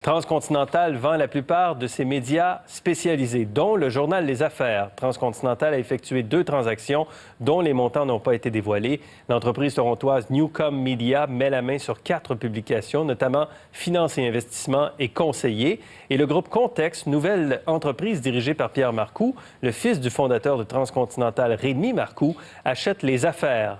Transcontinental vend la plupart de ses médias spécialisés, dont le journal Les Affaires. Transcontinental a effectué 2 transactions dont les montants n'ont pas été dévoilés. L'entreprise torontoise Newcom Media met la main sur 4 publications, notamment Finance et investissement et conseiller. Et le groupe Contexte, nouvelle entreprise dirigée par Pierre Marcoux, le fils du fondateur de Transcontinental, Rémi Marcoux, achète Les Affaires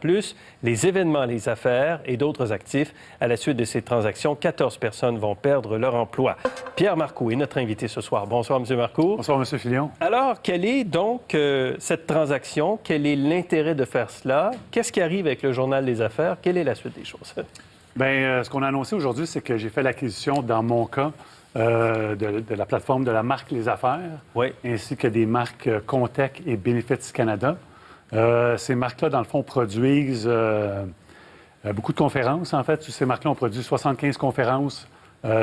Plus, les événements Les Affaires et d'autres actifs. À la suite de ces transactions, 14 personnes vont perdre leur emploi. Pierre Marcoux est notre invité ce soir. Bonsoir, M. Marcoux. Bonsoir, M. Filion. Alors, quelle est donc cette transaction? Quel est l'intérêt de faire cela? Qu'est-ce qui arrive avec le journal Les Affaires? Quelle est la suite des choses? Bien, ce qu'on a annoncé aujourd'hui, c'est que j'ai fait l'acquisition, dans mon cas, de la plateforme de la marque Les Affaires, oui, ainsi que des marques Contec et Benefits Canada. Ces marques-là, dans le fond, produisent beaucoup de conférences. En fait, ces marques-là, on produit 75 conférences,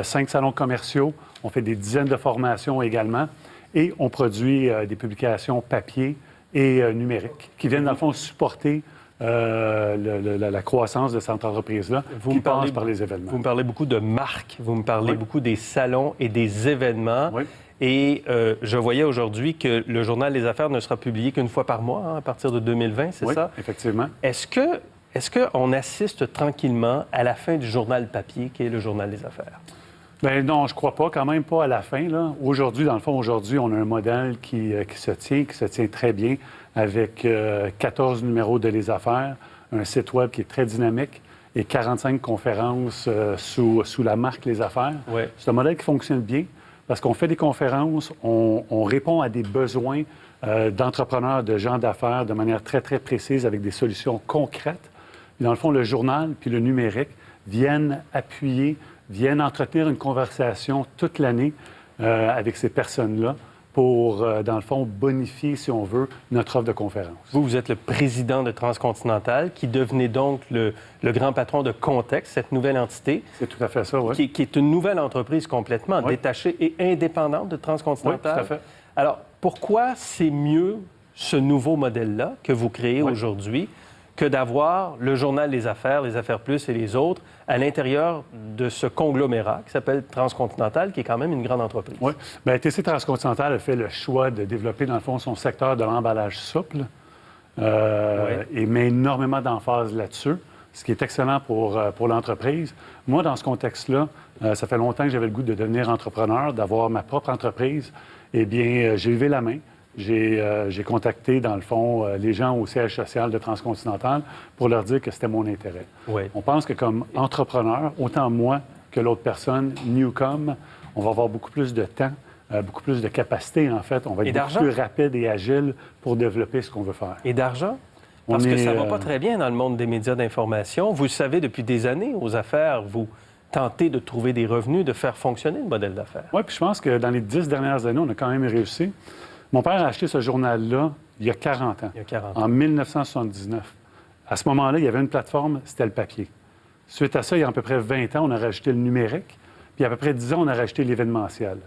5 salons commerciaux. On fait des dizaines de formations également. Et on produit des publications papier et numériques qui viennent, dans le fond, supporter la croissance de cette entreprise-là qui passe par les événements. Vous me parlez beaucoup de marques, vous me parlez beaucoup des salons et des événements. Oui. Et je voyais aujourd'hui que le journal Les Affaires ne sera publié qu'une fois par mois, à partir de 2020, c'est ça? Oui, effectivement. Est-ce qu'on assiste tranquillement à la fin du journal papier qui est le journal Les Affaires? Bien non, je crois pas, quand même pas à la fin, là. Aujourd'hui, dans le fond, aujourd'hui, on a un modèle qui se tient très bien avec 14 numéros de Les Affaires, un site web qui est très dynamique et 45 conférences sous la marque Les Affaires. Oui. C'est un modèle qui fonctionne bien parce qu'on fait des conférences, on répond à des besoins d'entrepreneurs, de gens d'affaires de manière très, très précise avec des solutions concrètes. Et dans le fond, le journal puis le numérique viennent appuyer, viennent entretenir une conversation toute l'année avec ces personnes-là pour, dans le fond, bonifier, si on veut, notre offre de conférence. Vous êtes le président de Transcontinental, qui devenait donc le grand patron de Contexte, cette nouvelle entité. C'est tout à fait ça, oui. Qui est une nouvelle entreprise complètement détachée et indépendante de Transcontinental. Oui, tout à fait. Alors, pourquoi c'est mieux ce nouveau modèle-là que vous créez aujourd'hui que d'avoir le journal Les Affaires Plus et les autres à l'intérieur de ce conglomérat qui s'appelle Transcontinental, qui est quand même une grande entreprise? Oui. Bien, TC Transcontinental a fait le choix de développer, dans le fond, son secteur de l'emballage souple et met énormément d'emphase là-dessus, ce qui est excellent pour l'entreprise. Moi, dans ce contexte-là, ça fait longtemps que j'avais le goût de devenir entrepreneur, d'avoir ma propre entreprise. Eh bien, j'ai levé la main. J'ai contacté, dans le fond, les gens au siège social de Transcontinental pour leur dire que c'était mon intérêt. Oui. On pense que comme entrepreneur, autant moi que l'autre personne, Newcom, on va avoir beaucoup plus de temps, beaucoup plus de capacité, en fait. On va être beaucoup plus rapide et agile pour développer ce qu'on veut faire. Et d'argent? Parce que ça ne va pas très bien dans le monde des médias d'information. Vous le savez, depuis des années, aux affaires, vous tentez de trouver des revenus, de faire fonctionner le modèle d'affaires. Oui, puis je pense que dans les 10 dernières années, on a quand même réussi. Mon père a acheté ce journal-là il y a 40 ans. Il y a 40 ans. En 1979. À ce moment-là, il y avait une plateforme, c'était le papier. Suite à ça, il y a à peu près 20 ans, on a rajouté le numérique. Puis il y a à peu près 10 ans, on a rajouté l'événementiel.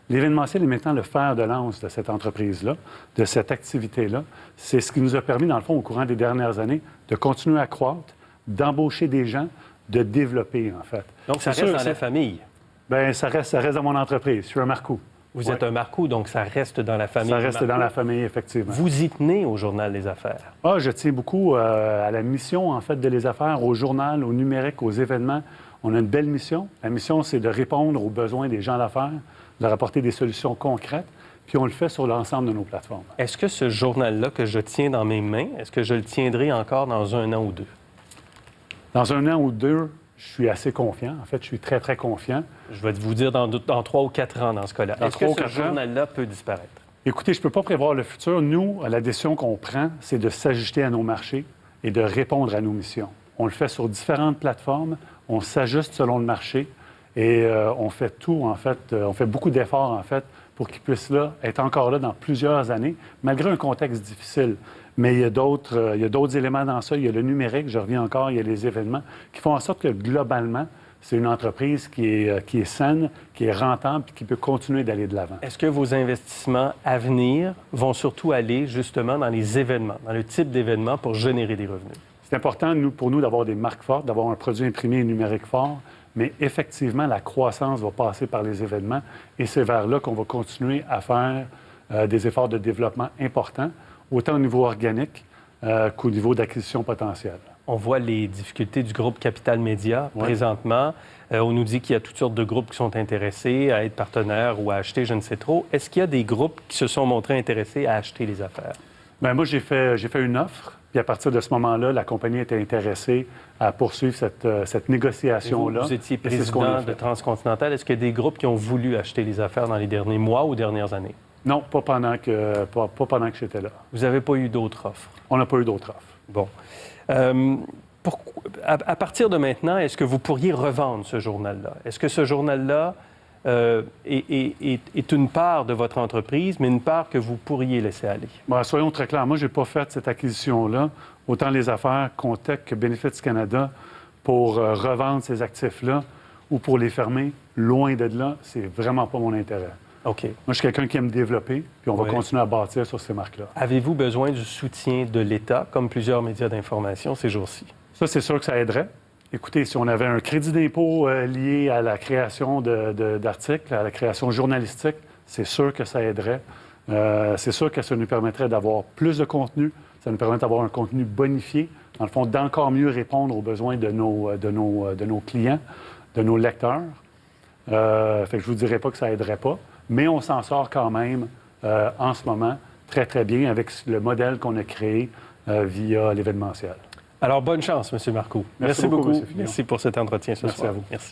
L'événementiel est maintenant le fer de lance de cette entreprise-là, de cette activité-là. C'est ce qui nous a permis, dans le fond, au courant des dernières années, de continuer à croître, d'embaucher des gens, de développer, en fait. Donc, ça reste dans la famille? Bien, ça reste dans mon entreprise. Je suis un Marcoux. Vous êtes un Marcoux, donc ça reste dans la famille. Ça reste dans la famille, effectivement. Vous y tenez au Journal Les Affaires? Ah, je tiens beaucoup à la mission, en fait, de Les Affaires, au journal, au numérique, aux événements. On a une belle mission. La mission, c'est de répondre aux besoins des gens d'affaires, de leur apporter des solutions concrètes, puis on le fait sur l'ensemble de nos plateformes. Est-ce que ce journal-là que je tiens dans mes mains, est-ce que je le tiendrai encore dans 1 an ou 2? Dans 1 an ou 2, je suis assez confiant. En fait, je suis très, très confiant. Je vais vous dire dans 3 ou 4 ans dans ce cas-là. Est-ce que ce journal-là peut disparaître? Écoutez, je ne peux pas prévoir le futur. Nous, la décision qu'on prend, c'est de s'ajuster à nos marchés et de répondre à nos missions. On le fait sur différentes plateformes, on s'ajuste selon le marché et on fait tout, en fait. On fait beaucoup d'efforts, en fait, pour qu'ils puissent être encore là dans plusieurs années, malgré un contexte difficile. Mais il y a d'autres éléments dans ça. Il y a le numérique, je reviens encore, il y a les événements qui font en sorte que, globalement, c'est une entreprise qui est saine, qui est rentable et qui peut continuer d'aller de l'avant. Est-ce que vos investissements à venir vont surtout aller, justement, dans les événements, dans le type d'événements pour générer des revenus? C'est important, pour nous, d'avoir des marques fortes, d'avoir un produit imprimé et numérique fort, mais effectivement, la croissance va passer par les événements et c'est vers là qu'on va continuer à faire des efforts de développement importants, autant au niveau organique qu'au niveau d'acquisition potentielle. On voit les difficultés du groupe Capital Média présentement. On nous dit qu'il y a toutes sortes de groupes qui sont intéressés à être partenaires ou à acheter, je ne sais trop. Est-ce qu'il y a des groupes qui se sont montrés intéressés à acheter les affaires? Bien, moi, j'ai fait une offre, puis à partir de ce moment-là, la compagnie était intéressée à poursuivre cette négociation-là. Vous étiez président de Transcontinental. Est-ce qu'il y a des groupes qui ont voulu acheter les affaires dans les derniers mois ou dernières années? Non, pas pendant que j'étais là. Vous n'avez pas eu d'autres offres? On n'a pas eu d'autres offres. Bon. À partir de maintenant, est-ce que vous pourriez revendre ce journal-là? Est-ce que ce journal-là est une part de votre entreprise, mais une part que vous pourriez laisser aller? Bien, soyons très clairs. Moi, je n'ai pas fait cette acquisition-là, autant les affaires Contec que Benefits Canada, pour revendre ces actifs-là ou pour les fermer. Loin de là, c'est vraiment pas mon intérêt. OK. Moi, je suis quelqu'un qui aime développer, puis on va continuer à bâtir sur ces marques-là. Avez-vous besoin du soutien de l'État, comme plusieurs médias d'information ces jours-ci? Ça, c'est sûr que ça aiderait. Écoutez, si on avait un crédit d'impôt lié à la création d'articles, à la création journalistique, c'est sûr que ça aiderait. C'est sûr que ça nous permettrait d'avoir plus de contenu, ça nous permettrait d'avoir un contenu bonifié, dans le fond, d'encore mieux répondre aux besoins de nos clients, de nos lecteurs. Fait que je ne vous dirais pas que ça aiderait pas, mais on s'en sort quand même en ce moment très, très bien avec le modèle qu'on a créé via l'événementiel. Alors, bonne chance, M. Marcoux. Merci beaucoup. Merci pour cet entretien ce soir. Merci à vous. Merci.